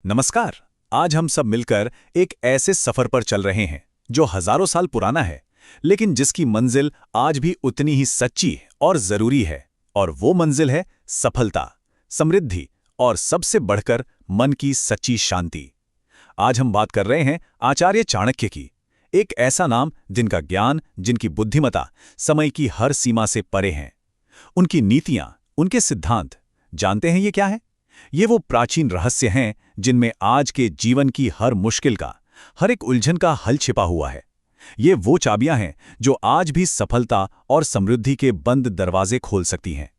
नमस्कार। आज हम सब मिलकर एक ऐसे सफर पर चल रहे हैं जो हजारों साल पुराना है, लेकिन जिसकी मंजिल आज भी उतनी ही सच्ची और जरूरी है। और वो मंजिल है सफलता, समृद्धि और सबसे बढ़कर मन की सच्ची शांति। आज हम बात कर रहे हैं आचार्य चाणक्य की, एक ऐसा नाम जिनका ज्ञान, जिनकी बुद्धिमत्ता समय की हर सीमा से परे हैं। उनकी नीतियां, उनके सिद्धांत, जानते हैं ये क्या है? ये वो प्राचीन रहस्य हैं जिनमें आज के जीवन की हर मुश्किल का, हर एक उलझन का हल छिपा हुआ है। ये वो चाबियां हैं जो आज भी सफलता और समृद्धि के बंद दरवाजे खोल सकती हैं।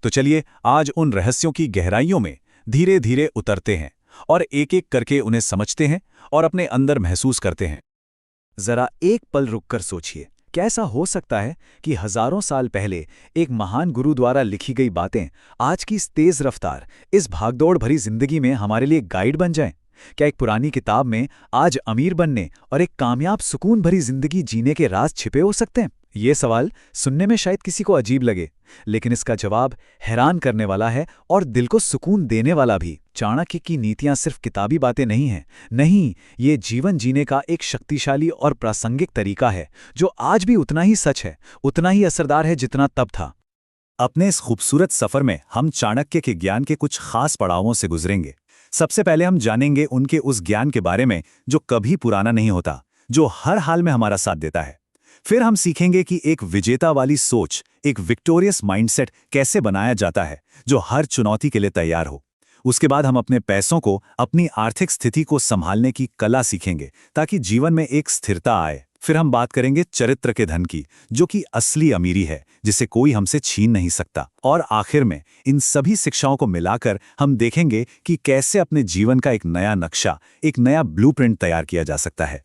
तो चलिए आज उन रहस्यों की गहराइयों में धीरे धीरे उतरते हैं और एक एक करके उन्हें समझते हैं और अपने अंदर महसूस करते हैं। जरा एक पल रुककर सोचिए, क्या ऐसा हो सकता है कि हजारों साल पहले एक महान गुरु द्वारा लिखी गई बातें आज की इस तेज रफ्तार, इस भागदौड़ भरी जिंदगी में हमारे लिए गाइड बन जाएं? क्या एक पुरानी किताब में आज अमीर बनने और एक कामयाब सुकून भरी जिंदगी जीने के राज छिपे हो सकते हैं? ये सवाल सुनने में शायद किसी को अजीब लगे, लेकिन इसका जवाब हैरान करने वाला है और दिल को सुकून देने वाला भी। चाणक्य की नीतियां सिर्फ किताबी बातें नहीं हैं। नहीं, ये जीवन जीने का एक शक्तिशाली और प्रासंगिक तरीका है जो आज भी उतना ही सच है, उतना ही असरदार है जितना तब था। अपने इस खूबसूरत सफर में हम चाणक्य के ज्ञान के कुछ खास पड़ावों से गुजरेंगे। सबसे पहले हम जानेंगे उनके उस ज्ञान के बारे में जो कभी पुराना नहीं होता, जो हर हाल में हमारा साथ देता है। फिर हम सीखेंगे कि एक विजेता वाली सोच, एक विक्टोरियस माइंडसेट कैसे बनाया जाता है जो हर चुनौती के लिए तैयार हो। उसके बाद हम अपने पैसों को, अपनी आर्थिक स्थिति को संभालने की कला सीखेंगे ताकि जीवन में एक स्थिरता आए। फिर हम बात करेंगे चरित्र के धन की, जो कि असली अमीरी है, जिसे कोई हमसे छीन नहीं सकता। और आखिर में इन सभी शिक्षाओं को मिलाकर हम देखेंगे कि कैसे अपने जीवन का एक नया नक्शा, एक नया ब्लूप्रिंट तैयार किया जा सकता है।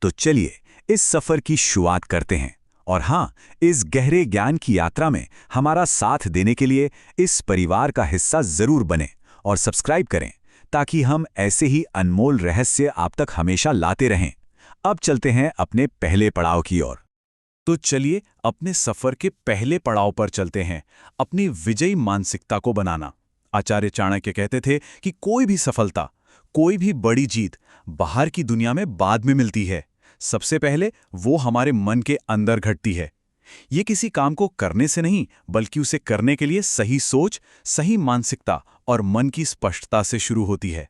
तो चलिए इस सफर की शुरुआत करते हैं। और हाँ, इस गहरे ज्ञान की यात्रा में हमारा साथ देने के लिए इस परिवार का हिस्सा जरूर बने और सब्सक्राइब करें ताकि हम ऐसे ही अनमोल रहस्य आप तक हमेशा लाते रहें। अब चलते हैं अपने पहले पड़ाव की ओर। तो चलिए अपने सफर के पहले पड़ाव पर चलते हैं, अपनी विजयी मानसिकता को बनाना। आचार्य चाणक्य कहते थे कि कोई भी सफलता, कोई भी बड़ी जीत बाहर की दुनिया में बाद में मिलती है, सबसे पहले वो हमारे मन के अंदर घटती है। ये किसी काम को करने से नहीं, बल्कि उसे करने के लिए सही सोच, सही मानसिकता और मन की स्पष्टता से शुरू होती है।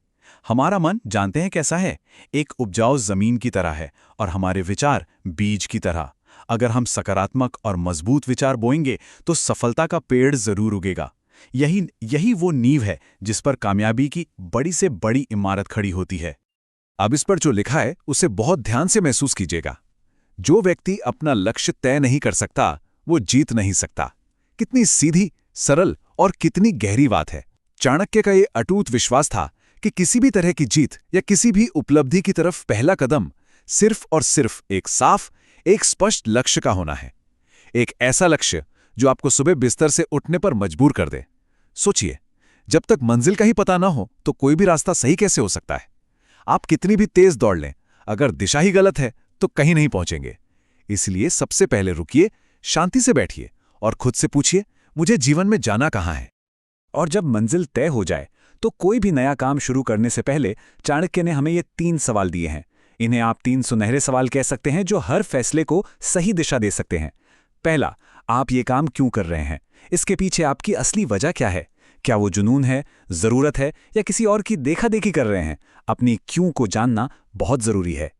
हमारा मन, जानते हैं कैसा है? एक उपजाऊ जमीन की तरह है और हमारे विचार बीज की तरह। अगर हम सकारात्मक और मजबूत विचार बोएंगे तो सफलता का पेड़ जरूर उगेगा। यही वो नींव है जिस पर कामयाबी की बड़ी से बड़ी इमारत खड़ी होती है। अब इस पर जो लिखा है उसे बहुत ध्यान से महसूस कीजिएगा। जो व्यक्ति अपना लक्ष्य तय नहीं कर सकता, वो जीत नहीं सकता। कितनी सीधी, सरल और कितनी गहरी बात है। चाणक्य का ये अटूट विश्वास था कि किसी भी तरह की जीत या किसी भी उपलब्धि की तरफ पहला कदम सिर्फ और सिर्फ एक साफ, एक स्पष्ट लक्ष्य का होना है। एक ऐसा लक्ष्य जो आपको सुबह बिस्तर से उठने पर मजबूर कर दे। सोचिए, जब तक मंजिल का ही पता ना हो तो कोई भी रास्ता सही कैसे हो सकता है? आप कितनी भी तेज दौड़ लें, अगर दिशा ही गलत है तो कहीं नहीं पहुंचेंगे। इसलिए सबसे पहले रुकिए, शांति से बैठिए और खुद से पूछिए, मुझे जीवन में जाना कहाँ है? और जब मंजिल तय हो जाए तो कोई भी नया काम शुरू करने से पहले चाणक्य ने हमें ये 3 सवाल दिए हैं। इन्हें आप 3 सुनहरे सवाल कह सकते हैं जो हर फैसले को सही दिशा दे सकते हैं। पहला, आप ये काम क्यों कर रहे हैं? इसके पीछे आपकी असली वजह क्या है? क्या वो जुनून है, जरूरत है या किसी और की देखा-देखी कर रहे हैं? अपनी क्यों को जानना बहुत जरूरी है।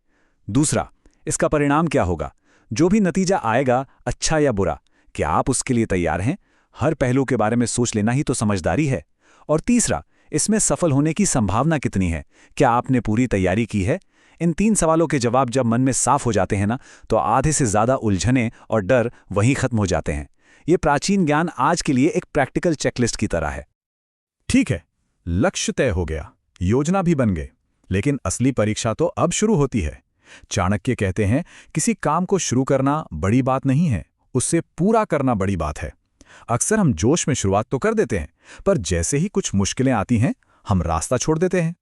दूसरा, इसका परिणाम क्या होगा? जो भी नतीजा आएगा, अच्छा या बुरा, क्या आप उसके लिए तैयार हैं? हर पहलू के बारे में सोच लेना ही तो समझदारी है। और तीसरा, इसमें सफल होने की संभावना कितनी है? क्या आपने पूरी तैयारी की है? इन 3 सवालों के जवाब जब मन में साफ हो जाते हैं ना, तो आधे से ज्यादा उलझने और डर वहीं खत्म हो जाते हैं। ये प्राचीन ज्ञान आज के लिए एक प्रैक्टिकल चेकलिस्ट की तरह है। ठीक है, लक्ष्य तय हो गया, योजना भी बन गई, लेकिन असली परीक्षा तो अब शुरू होती है। चाणक्य कहते हैं, किसी काम को शुरू करना बड़ी बात नहीं है, उससे पूरा करना बड़ी बात है। अक्सर हम जोश में शुरुआत तो कर देते हैं, पर जैसे ही कुछ मुश्किलें आती हैं, हम रास्ता छोड़ देते हैं।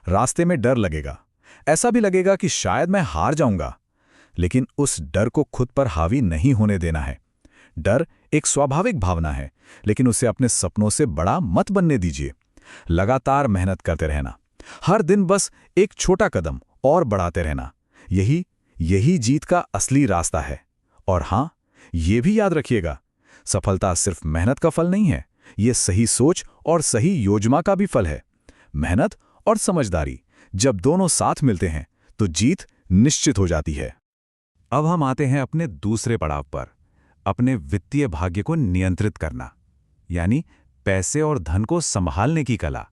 रास्ते में डर लगेगा, ऐसा भी लगेगा कि शायद मैं हार जाऊंगा, लेकिन उस डर को खुद पर हावी नहीं होने देना है। डर एक स्वाभाविक भावना है, लेकिन उसे अपने सपनों से बड़ा मत बनने दीजिए। लगातार मेहनत करते रहना, हर दिन बस एक छोटा कदम और बढ़ाते रहना, यही यही जीत का असली रास्ता है। और हाँ, ये भी याद रखिएगा, सफलता सिर्फ मेहनत का फल नहीं है, ये सही सोच और सही योजना का भी फल है। मेहनत और समझदारी जब दोनों साथ मिलते हैं तो जीत निश्चित हो जाती है। अब हम आते हैं अपने दूसरे पड़ाव पर, अपने वित्तीय भाग्य को नियंत्रित करना, यानी पैसे और धन को संभालने की कला।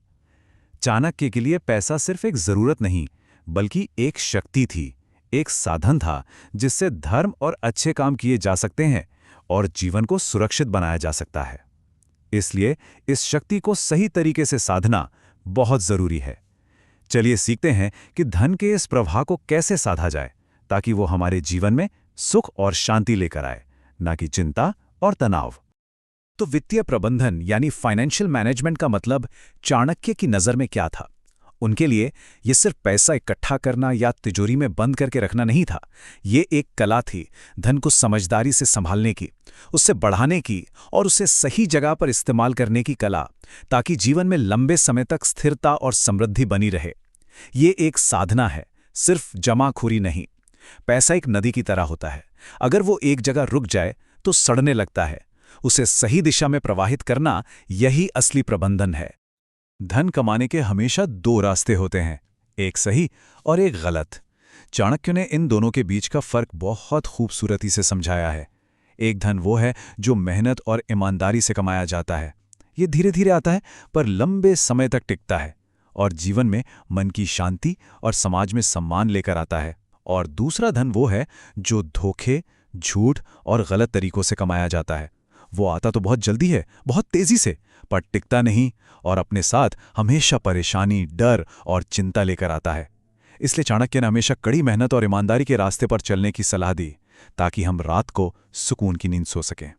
चाणक्य के लिए पैसा सिर्फ एक जरूरत नहीं, बल्कि एक शक्ति थी, एक साधन था जिससे धर्म और अच्छे काम किए जा सकते हैं और जीवन को सुरक्षित बनाया जा सकता है। इसलिए इस शक्ति को सही तरीके से साधना बहुत जरूरी है। चलिए सीखते हैं कि धन के इस प्रवाह को कैसे साधा जाए, ताकि वो हमारे जीवन में सुख और शांति लेकर आए, ना कि चिंता और तनाव। तो वित्तीय प्रबंधन यानी फाइनेंशियल मैनेजमेंट का मतलब चाणक्य की नज़र में क्या था? उनके लिए ये सिर्फ पैसा इकट्ठा करना या तिजोरी में बंद करके रखना नहीं था। ये एक कला थी, धन को समझदारी से संभालने की, उससे बढ़ाने की और उसे सही जगह पर इस्तेमाल करने की कला, ताकि जीवन में लंबे समय तक स्थिरता और समृद्धि बनी रहे। ये एक साधना है, सिर्फ जमाखोरी नहीं। पैसा एक नदी की तरह होता है, अगर वो एक जगह रुक जाए तो सड़ने लगता है। उसे सही दिशा में प्रवाहित करना, यही असली प्रबंधन है। धन कमाने के हमेशा दो रास्ते होते हैं, एक सही और एक गलत। चाणक्य ने इन दोनों के बीच का फर्क बहुत खूबसूरती से समझाया है। एक धन वो है जो मेहनत और ईमानदारी से कमाया जाता है। ये धीरे धीरे आता है पर लंबे समय तक टिकता है और जीवन में मन की शांति और समाज में सम्मान लेकर आता है। और दूसरा धन वो है जो धोखे, झूठ और गलत तरीकों से कमाया जाता है। वो आता तो बहुत जल्दी है, बहुत तेजी से, पर टिकता नहीं और अपने साथ हमेशा परेशानी, डर और चिंता लेकर आता है। इसलिए चाणक्य ने हमेशा कड़ी मेहनत और ईमानदारी के रास्ते पर चलने की सलाह दी, ताकि हम रात को सुकून की नींद सो सकें।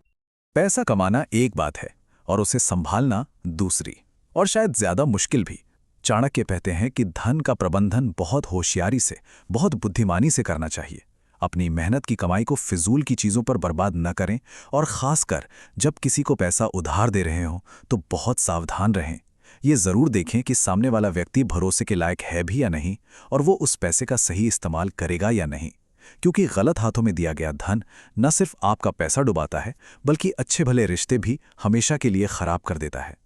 पैसा कमाना एक बात है और उसे संभालना दूसरी, और शायद ज्यादा मुश्किल भी। चाणक्य कहते हैं कि धन का प्रबंधन बहुत होशियारी से, बहुत बुद्धिमानी से करना चाहिए। अपनी मेहनत की कमाई को फिजूल की चीज़ों पर बर्बाद न करें, और ख़ासकर जब किसी को पैसा उधार दे रहे हों तो बहुत सावधान रहें। ये ज़रूर देखें कि सामने वाला व्यक्ति भरोसे के लायक है भी या नहीं, और वो उस पैसे का सही इस्तेमाल करेगा या नहीं। क्योंकि गलत हाथों में दिया गया धन न सिर्फ आपका पैसा डुबाता है, बल्कि अच्छे भले रिश्ते भी हमेशा के लिए ख़राब कर देता है।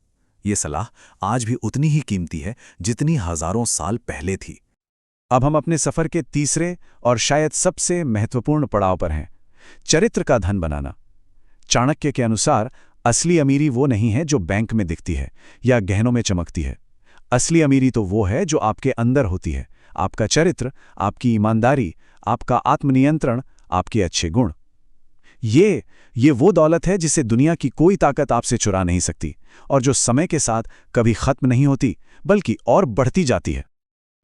ये सलाह आज भी उतनी ही कीमती है जितनी हज़ारों साल पहले थी। अब हम अपने सफर के तीसरे और शायद सबसे महत्वपूर्ण पड़ाव पर हैं, चरित्र का धन बनाना। चाणक्य के अनुसार असली अमीरी वो नहीं है जो बैंक में दिखती है या गहनों में चमकती है। असली अमीरी तो वो है जो आपके अंदर होती है, आपका चरित्र, आपकी ईमानदारी, आपका आत्मनियंत्रण, आपके अच्छे गुण। ये वो दौलत है जिसे दुनिया की कोई ताकत आपसे चुरा नहीं सकती, और जो समय के साथ कभी खत्म नहीं होती बल्कि और बढ़ती जाती है।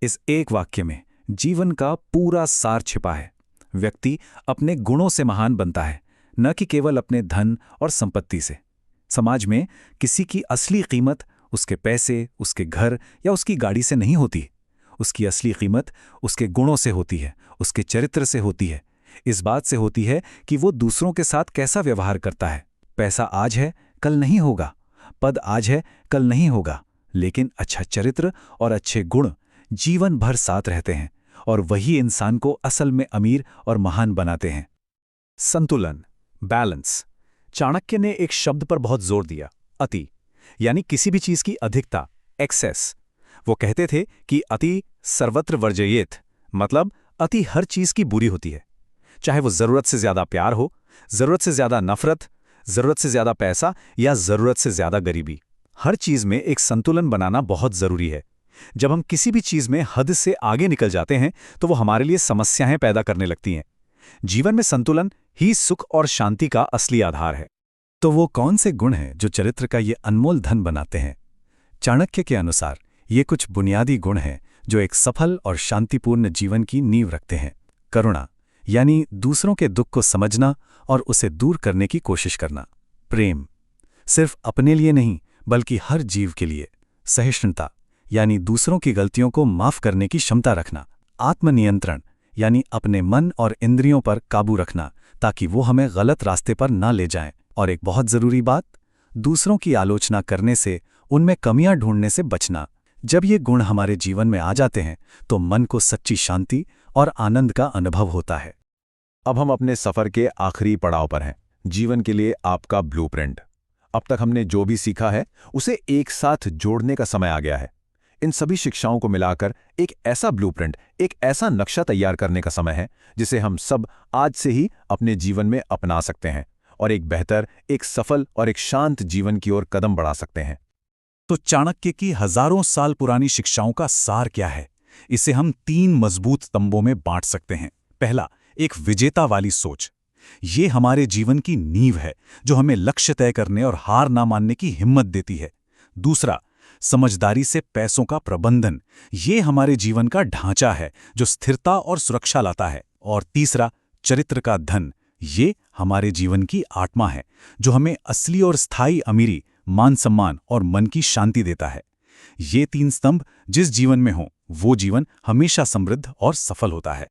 इस एक वाक्य में जीवन का पूरा सार छिपा है। व्यक्ति अपने गुणों से महान बनता है, न कि केवल अपने धन और संपत्ति से। समाज में किसी की असली कीमत उसके पैसे, उसके घर या उसकी गाड़ी से नहीं होती। उसकी असली कीमत उसके गुणों से होती है, उसके चरित्र से होती है, इस बात से होती है कि वो दूसरों के साथ कैसा व्यवहार करता है। पैसा आज है, कल नहीं होगा, पद आज है, कल नहीं होगा, लेकिन अच्छा चरित्र और अच्छे गुण जीवन भर साथ रहते हैं, और वही इंसान को असल में अमीर और महान बनाते हैं। संतुलन, बैलेंस। चाणक्य ने एक शब्द पर बहुत जोर दिया, अति, यानी किसी भी चीज की अधिकता, एक्सेस। वो कहते थे कि अति सर्वत्र वर्जयेत, मतलब अति हर चीज की बुरी होती है। चाहे वो जरूरत से ज्यादा प्यार हो, जरूरत से ज्यादा नफरत, जरूरत से ज्यादा पैसा या जरूरत से ज्यादा गरीबी। हर चीज में एक संतुलन बनाना बहुत जरूरी है। जब हम किसी भी चीज में हद से आगे निकल जाते हैं तो वो हमारे लिए समस्याएं पैदा करने लगती हैं। जीवन में संतुलन ही सुख और शांति का असली आधार है। तो वो कौन से गुण हैं जो चरित्र का ये अनमोल धन बनाते हैं? चाणक्य के अनुसार ये कुछ बुनियादी गुण हैं जो एक सफल और शांतिपूर्ण जीवन की नींव रखते हैं। करुणा, यानी दूसरों के दुख को समझना और उसे दूर करने की कोशिश करना। प्रेम, सिर्फ अपने लिए नहीं बल्कि हर जीव के लिए। सहिष्णुता, यानी दूसरों की गलतियों को माफ करने की क्षमता रखना। आत्मनियंत्रण, यानी अपने मन और इंद्रियों पर काबू रखना ताकि वो हमें गलत रास्ते पर ना ले जाएं। और एक बहुत जरूरी बात, दूसरों की आलोचना करने से, उनमें कमियां ढूंढने से बचना। जब ये गुण हमारे जीवन में आ जाते हैं तो मन को सच्ची शांति और आनंद का अनुभव होता है। अब हम अपने सफर के आखिरी पड़ाव पर हैं, जीवन के लिए आपका ब्लूप्रिंट। अब तक हमने जो भी सीखा है उसे एक साथ जोड़ने का समय आ गया है। इन सभी शिक्षाओं को मिलाकर एक ऐसा ब्लूप्रिंट, एक ऐसा नक्शा तैयार करने का समय है जिसे हम सब आज से ही अपने जीवन में अपना सकते हैं और एक बेहतर, एक सफल और एक शांत जीवन की ओर कदम बढ़ा सकते हैं। तो चाणक्य की हजारों साल पुरानी शिक्षाओं का सार क्या है? इसे हम 3 मजबूत स्तंभों में बांट सकते हैं। पहला, एक विजेता वाली सोच। ये हमारे जीवन की नींव है जो हमें लक्ष्य तय करने और हार ना मानने की हिम्मत देती है। दूसरा, समझदारी से पैसों का प्रबंधन। ये हमारे जीवन का ढांचा है जो स्थिरता और सुरक्षा लाता है। और तीसरा, चरित्र का धन। ये हमारे जीवन की आत्मा है जो हमें असली और स्थायी अमीरी, मान सम्मान और मन की शांति देता है। ये 3 स्तंभ जिस जीवन में हों, वो जीवन हमेशा समृद्ध और सफल होता है।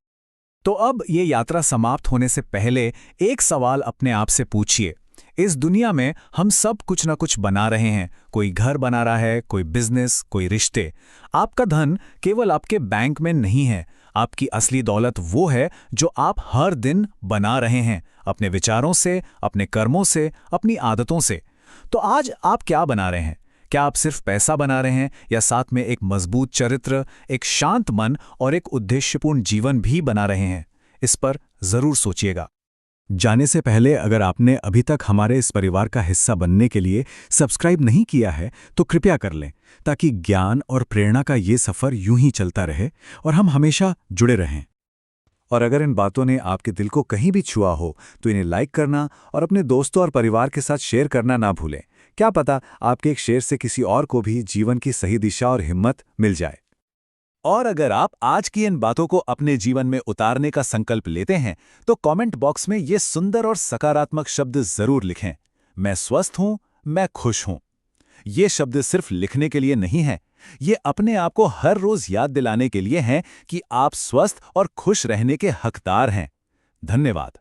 तो अब ये यात्रा समाप्त होने से पहले एक सवाल अपने आप से पूछिए। इस दुनिया में हम सब कुछ ना कुछ बना रहे हैं। कोई घर बना रहा है, कोई बिजनेस, कोई रिश्ते। आपका धन केवल आपके बैंक में नहीं है। आपकी असली दौलत वो है जो आप हर दिन बना रहे हैं, अपने विचारों से, अपने कर्मों से, अपनी आदतों से। तो आज आप क्या बना रहे हैं? क्या आप सिर्फ पैसा बना रहे हैं या साथ में एक मजबूत चरित्र, एक शांत मन और एक उद्देश्यपूर्ण जीवन भी बना रहे हैं? इस पर जरूर सोचिएगा। जाने से पहले अगर आपने अभी तक हमारे इस परिवार का हिस्सा बनने के लिए सब्सक्राइब नहीं किया है तो कृपया कर लें, ताकि ज्ञान और प्रेरणा का ये सफ़र यूं ही चलता रहे और हम हमेशा जुड़े रहें। और अगर इन बातों ने आपके दिल को कहीं भी छुआ हो तो इन्हें लाइक करना और अपने दोस्तों और परिवार के साथ शेयर करना ना भूलें। क्या पता आपके एक शेयर से किसी और को भी जीवन की सही दिशा और हिम्मत मिल जाए। और अगर आप आज की इन बातों को अपने जीवन में उतारने का संकल्प लेते हैं तो कमेंट बॉक्स में ये सुंदर और सकारात्मक शब्द जरूर लिखें। मैं स्वस्थ हूं, मैं खुश हूं। ये शब्द सिर्फ लिखने के लिए नहीं है, ये अपने आप को हर रोज याद दिलाने के लिए हैं कि आप स्वस्थ और खुश रहने के हकदार हैं। धन्यवाद।